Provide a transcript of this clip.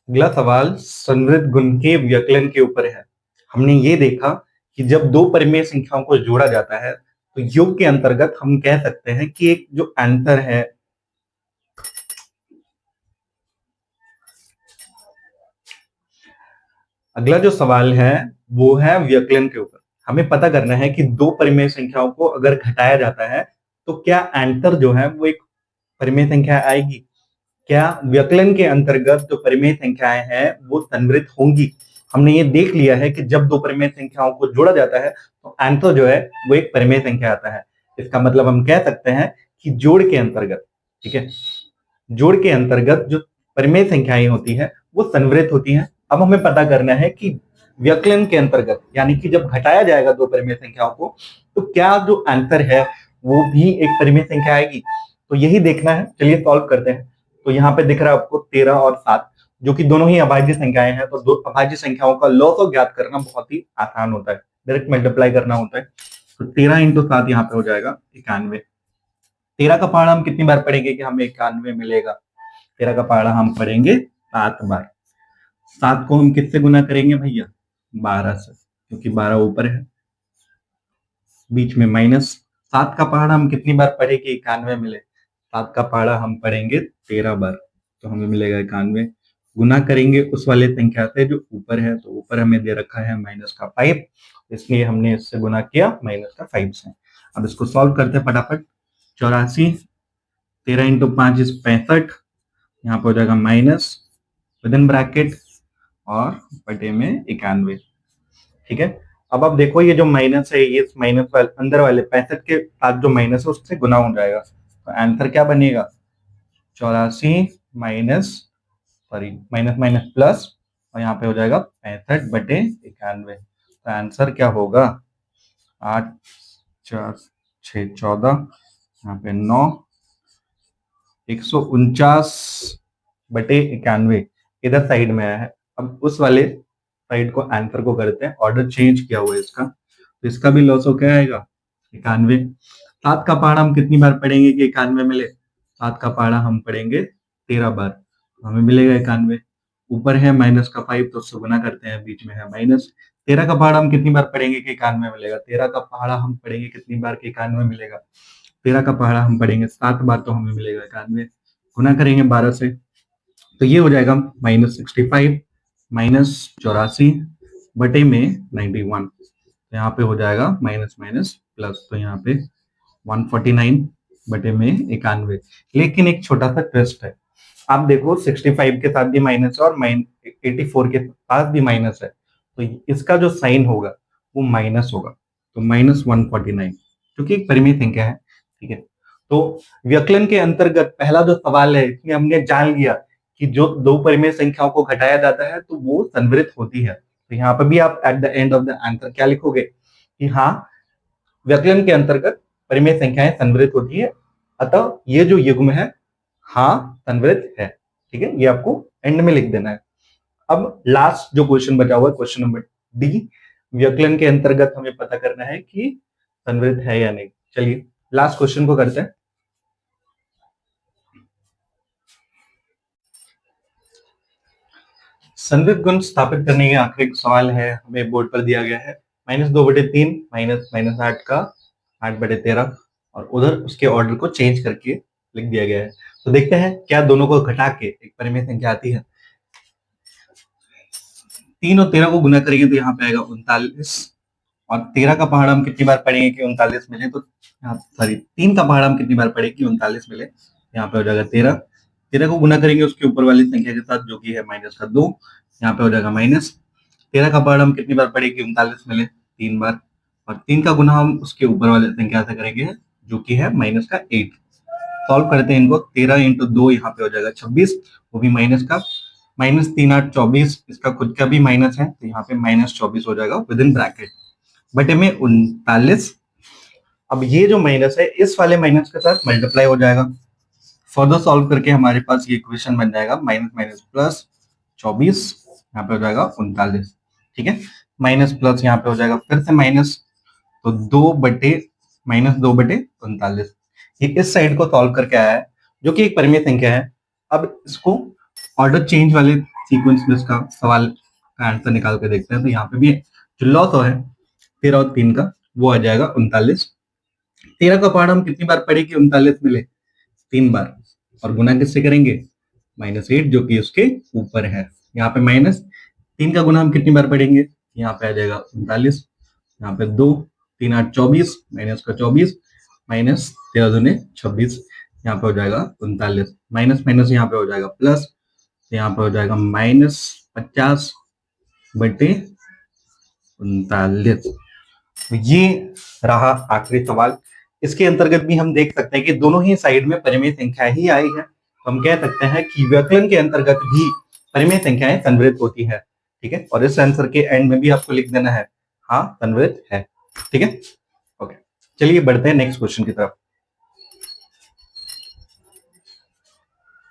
अगला सवाल संवृत गुण के व्यकलन के ऊपर है। हमने ये देखा कि जब दो परिमेय संख्याओं को जोड़ा जाता है तो योग के अंतर्गत हम कह सकते हैं कि एक जो आंसर है, अगला जो सवाल है वो है व्यकलन के ऊपर। हमें पता करना है कि दो परिमेय संख्याओं को अगर घटाया जाता है तो क्या आंसर जो है वो एक परिमेय संख्या आएगी। क्या व्यकलन के अंतर्गत जो परिमेय संख्याएं हैं वो संवृत होंगी। हमने ये देख लिया है कि जब दो परिमेय संख्याओं को जोड़ा जाता है तो आंसर जो है वो एक परिमेय संख्या आता है। इसका मतलब हम कह सकते हैं कि जोड़ के अंतर्गत, ठीक है, जोड़ के अंतर्गत जो परिमेय संख्याएं होती है वो संवृत होती हैं। अब हमें पता करना है कि व्यकलन के अंतर्गत यानी कि जब घटाया जाएगा दो परिमेय संख्याओं को तो क्या जो आंसर है वो भी एक परिमेय संख्या आएगी। तो यही देखना है, चलिए सॉल्व करते हैं। तो यहाँ पे दिख रहा है आपको 13 और 7 जो कि दोनों ही अभाज्य संख्याएं हैं। तो दो अभाज्य संख्याओं का लॉग को ज्ञात करना बहुत ही आसान होता है, डायरेक्ट मल्टीप्लाई करना होता है। तो 13 इंटू 7 यहाँ पे हो जाएगा 91। 13 का पहाड़ा हम कितनी बार पढ़ेंगे कि हमें 91 मिलेगा। 13 का पहाड़ा हम पढ़ेंगे 7 बार। 7 को हम किससे गुना करेंगे भैया, 12 से, क्योंकि 12 ऊपर है, बीच में माइनस। 7 का पहाड़ा हम कितनी बार पढ़े कि 91 मिले। 7 का पहाड़ा हम पढ़ेंगे 13 बार, तो हमें मिलेगा 91। गुना करेंगे उस वाले संख्या से जो ऊपर है, तो ऊपर हमें दे रखा है -5, इसलिए हमने इससे गुना किया -5 से। अब इसको सॉल्व करते हैं फटाफट। 84, 13 इंटू 5 65, यहाँ पे हो जाएगा माइनस विद इन ब्रैकेट और बटे में 91, ठीक है। अब आप देखो ये जो माइनस है ये माइनस वाले अंदर वाले 65 के साथ जो माइनस है उससे गुना हो जाएगा, तो आंसर क्या बनेगा 84 minus, sorry minus minus plus, और यहाँ पे हो जाएगा 65 बटे 91। तो आंसर क्या होगा 8 4 6 14, यहाँ पे 9, 149 बटे 91 इधर साइड में आया है। अब उस वाले साइड को आंसर को करते हैं, ऑर्डर चेंज किया हुआ है इसका, तो इसका भी लॉस हो क्या आएगा 91। 7 का पहाड़ा हम कितनी बार पढ़ेंगे कि 91 मिले। 7 का पहाड़ा हम पढ़ेंगे 13 बार, तो हमें मिलेगा 91। ऊपर है माइनस का 5 तो उससे गुना करते हैं, बीच में है माइनस। 13 का पहाड़ा हम कितनी बार पढ़ेंगे कि 91 मिलेगा। 13 का पहाड़ा हम पढ़ेंगे कितनी बार कि 91 मिलेगा। 13 का पहाड़ा हम पढ़ेंगे 7 बार, तो हमें मिलेगा 91। गुना करेंगे 12 से, तो ये हो जाएगा -65 -84 बटे में 91, तो यहाँ पे हो जाएगा माइनस माइनस प्लस, तो यहाँ पे 149 बटे में 91। लेकिन एक छोटा सा ट्विस्ट है, आप देखो 65 के साथ भी माइनस है और 84 के पास भी माइनस है, तो इसका जो साइन होगा वो माइनस होगा, तो -149, क्योंकि एक परिमित संख्या है, ठीक है। तो व्यकलन के अंतर्गत पहला जो सवाल है इसमें हमने जान लिया कि जो दो परिमेय संख्याओं को घटाया जाता है तो वो संवृत होती है। तो यहाँ पर भी आप at the end of the answer क्या लिखोगे कि हाँ व्यकलन के अंतर्गत परिमेय संख्याएं संवृत होती है, अतः ये जो युग्म है हाँ संवृत है, ठीक है। ये आपको एंड में लिख देना है। अब लास्ट जो क्वेश्चन बचा हुआ है क्वेश्चन नंबर डी, व्यकलन के अंतर्गत हमें पता करना है कि संवृत है या नहीं। चलिए लास्ट क्वेश्चन को करते हैं। संवृत गुण स्थापित करने के आखिरी सवाल है, हमें बोर्ड पर दिया गया है -2/3 -8 का 8/13, और उधर उसके ऑर्डर को चेंज करके लिख दिया गया है। तो देखते हैं क्या दोनों को घटा के एक परिमेय संख्या आती है। 3 और 13 को गुना करेंगे तो यहाँ पे आएगा 39, और 13 का पहाड़ा हम कितनी बार पढ़ेंगे कि 39 मिले, तो सॉरी 3 का पहाड़ा हम कितनी बार पढ़े कि 39 मिले, यहाँ पे हो जाएगा 13। 13 को गुना करेंगे उसके ऊपर वाली संख्या के साथ जो कि है माइनस का 2, यहाँ पे हो जाएगा माइनस। 13 का पहाड़ा हम कितनी बार पढ़े कि 39 मिले, 3 बार, और 3 का गुना हम उसके ऊपर वाले संख्या से करेंगे जो कि है माइनस का 8। सॉल्व करते हैं इनको, 13 इंटू 2 यहाँ पे हो जाएगा 26, वो भी माइनस का, -3 8 24, इसका खुद का भी माइनस है तो यहाँ पे -24 हो जाएगा विद इन ब्रैकेट बटे में 39। अब ये जो माइनस है इस वाले माइनस के साथ मल्टीप्लाई हो जाएगा, फर्दर सॉल्व करके हमारे पास ये इक्वेशन बन जाएगा माइनस माइनस प्लस 24, यहाँ पे हो जाएगा 39, ठीक है। माइनस प्लस यहाँ पे हो जाएगा फिर से माइनस, तो 2/-39, ये इस साइड को सॉल्व करके आया है जो कि एक परिमेय संख्या है। अब इसको ऑर्डर चेंज वाले सीक्वेंस में इसका सवाल का आंसर निकाल के देखते हैं। तो यहाँ पे भी जो लॉस है 13 और 3 का, वो आ जाएगा 39। 13 का पार्ट हम कितनी बार पढ़े कि 39 मिले? 3 बार। और गुना किससे करेंगे? -8 जो कि उसके ऊपर है। यहाँ पे -3 का गुना हम कितनी बार पढ़ेंगे? यहाँ पे आ जाएगा 39। यहाँ पे 2, 3 8 24, माइनस का 24, माइनस 13 दूने 26, यहाँ पे हो जाएगा 39। माइनस माइनस यहाँ पे हो जाएगा प्लस, यहाँ पे हो जाएगा -50 बटे 39। तो ये रहा आखिरी सवाल। इसके अंतर्गत भी हम देख सकते हैं कि दोनों ही साइड में परिमेय संख्या ही आई है। तो हम कह सकते हैं कि व्यवकलन के अंतर्गत भी परिमेय संख्याएं संवृत होती है। ठीक है, और इस आंसर के एंड में भी आपको लिख देना है हाँ संवृत है। ठीक है, ओके, चलिए बढ़ते हैं नेक्स्ट क्वेश्चन की तरफ।